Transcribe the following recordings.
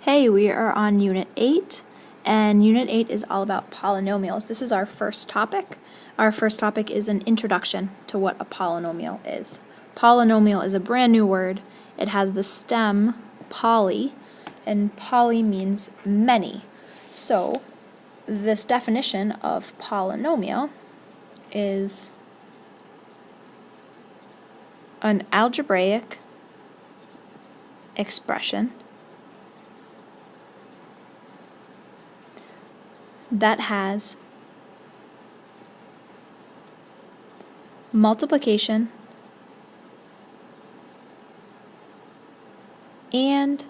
Hey, we are on Unit 8, and Unit 8 is all about polynomials. This is our first topic. Our first topic is an introduction to what a polynomial is. Polynomial is a brand new word. It has the stem poly, and poly means many. So, this definition of polynomial is an algebraic expression that has multiplication and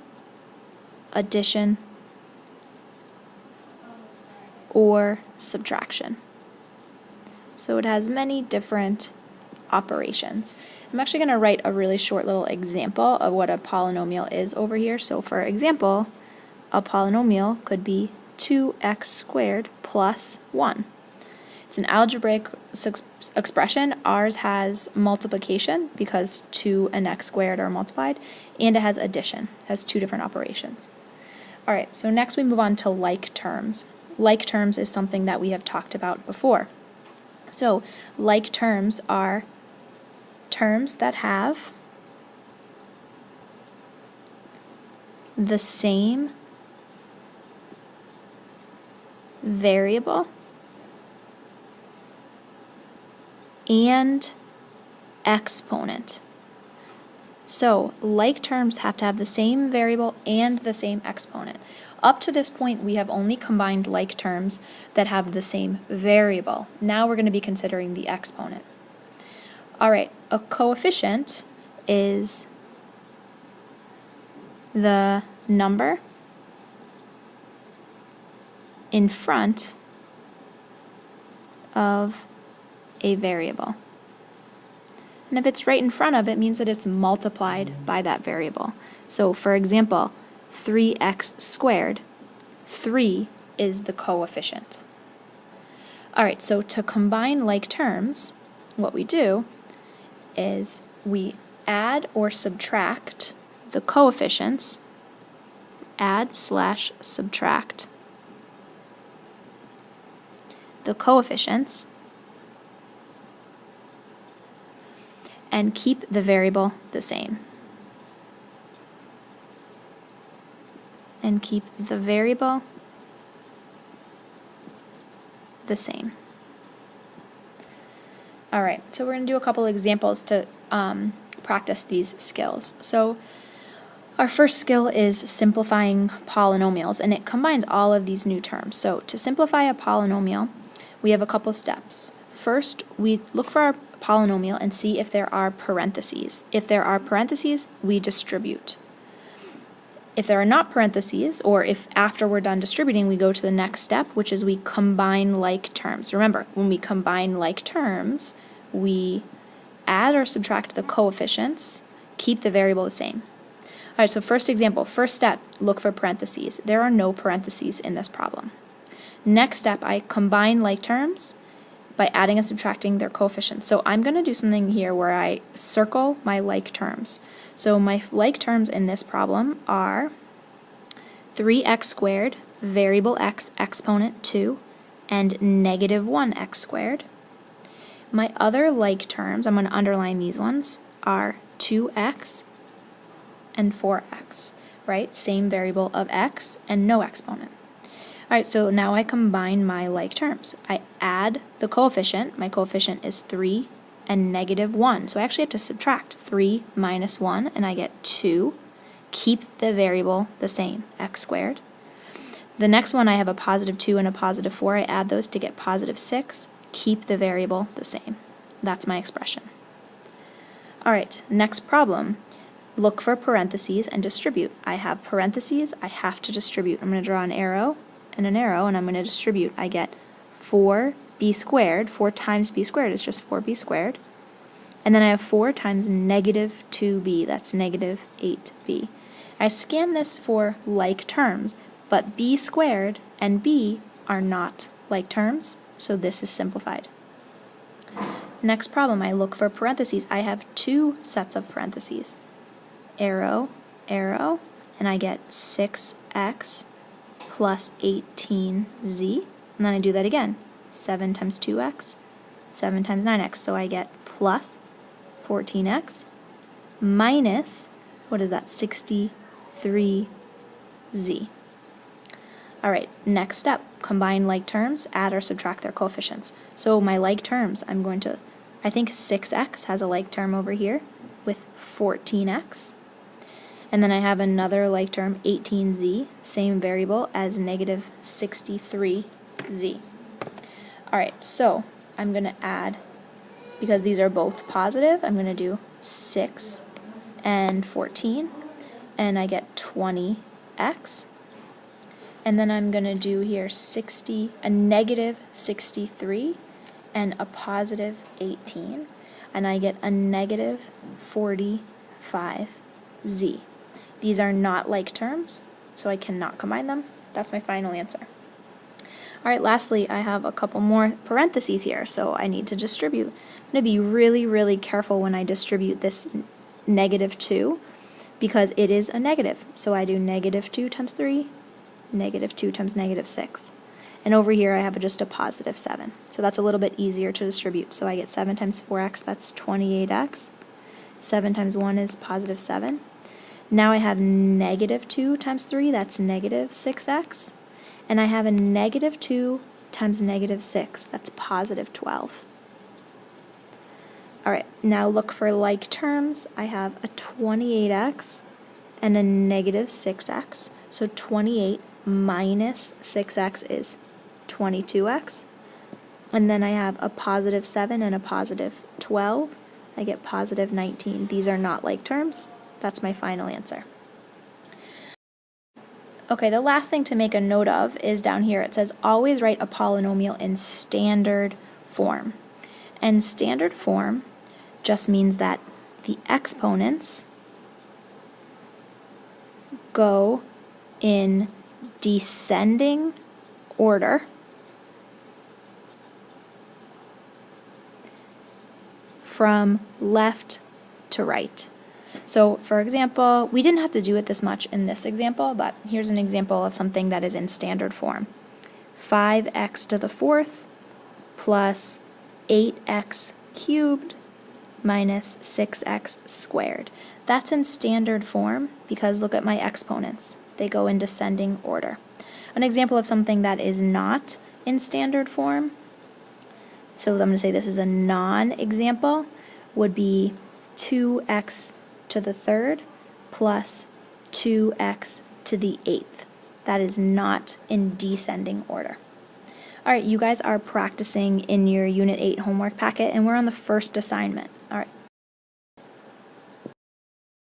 addition or subtraction. So it has many different operations. I'm actually going to write a really short little example of what a polynomial is over here. So for example, a polynomial could be 2x squared plus 1. It's an algebraic expression. Ours has multiplication because 2 and x squared are multiplied, and it has addition. It has two different operations. Alright, so next we move on to like terms. Like terms is something that we have talked about before. So like terms are terms that have the same variable and exponent. So like terms have to have the same variable and the same exponent. Up to this point, we have only combined like terms that have the same variable. Now we're going to be considering the exponent. Alright, a coefficient is the number in front of a variable. And if it's right in front of it, means that it's multiplied by that variable. So for example, 3x squared, 3 is the coefficient. Alright, so to combine like terms, what we do is we add or subtract the coefficients, add/subtract the coefficients, and keep the variable the same. And keep the variable the same. Alright, so we're going to do a couple examples to practice these skills. So our first skill is simplifying polynomials, and it combines all of these new terms. So to simplify a polynomial, we have a couple steps. First, we look for our polynomial and see if there are parentheses. If there are parentheses, we distribute. If there are not parentheses, or if after we're done distributing, we go to the next step, which is we combine like terms. Remember, when we combine like terms, we add or subtract the coefficients, keep the variable the same. Alright, so first example, first step, look for parentheses. There are no parentheses in this problem. Next step, I combine like terms by adding and subtracting their coefficients. So I'm going to do something here where I circle my like terms. So my like terms in this problem are 3x squared, variable x, exponent 2, and negative 1x squared. My other like terms, I'm going to underline these ones, are 2x and 4x, right? Same variable of x and no exponent. Alright, so now I combine my like terms. I add the coefficient. My coefficient is 3 and negative 1. So I actually have to subtract 3 minus 1, and I get 2. Keep the variable the same, x squared. The next one, I have a positive 2 and a positive 4. I add those to get positive 6. Keep the variable the same. That's my expression. Alright, next problem. Look for parentheses and distribute. I have parentheses. I have to distribute. I'm going to draw an arrow and an arrow, and I'm going to distribute. I get 4b squared. 4 times b squared is just 4b squared. And then I have 4 times negative 2b. That's negative 8b. I scan this for like terms, but b squared and b are not like terms, so this is simplified. Next problem, I look for parentheses. I have 2 sets of parentheses. Arrow, arrow, and I get 6 2x plus 18z, and then I do that again. 7 times 2x, 7 times 9x, so I get plus 14x minus, what is that, 63z. All right, next step, combine like terms, add or subtract their coefficients. So my like terms, I think 6x has a like term over here with 14x. And then I have another like term, 18z, same variable as negative 63z. All right, so I'm going to add, because these are both positive, I'm going to do 6 and 14, and I get 20x. And then I'm going to do here a negative 63 and a positive 18, and I get a negative 45z. These are not like terms, so I cannot combine them. That's my final answer. All right, lastly, I have a couple more parentheses here, so I need to distribute. I'm going to be really, really careful when I distribute this negative 2, because it is a negative. So I do negative 2 times 3, negative 2 times negative 6. And over here I have just a positive 7. So that's a little bit easier to distribute. So I get 7 times 4x, that's 28x. 7 times 1 is positive 7. Now I have negative 2 times 3, that's negative 6x. And I have a negative 2 times negative 6, that's positive 12. All right, now look for like terms. I have a 28x and a negative 6x. So 28 minus 6x is 22x. And then I have a positive 7 and a positive 12. I get positive 19. These are not like terms. That's my final answer. Okay, the last thing to make a note of is down here. It says always write a polynomial in standard form. And standard form just means that the exponents go in descending order from left to right. So, for example, we didn't have to do it this much in this example, but here's an example of something that is in standard form. 5x to the fourth plus 8x cubed minus 6x squared. That's in standard form because look at my exponents. They go in descending order. An example of something that is not in standard form, so I'm going to say this is a non-example, would be 2x to the third plus 2x to the eighth. That is not in descending order. All right, you guys are practicing in your Unit 8 homework packet, and we're on the first assignment. All right,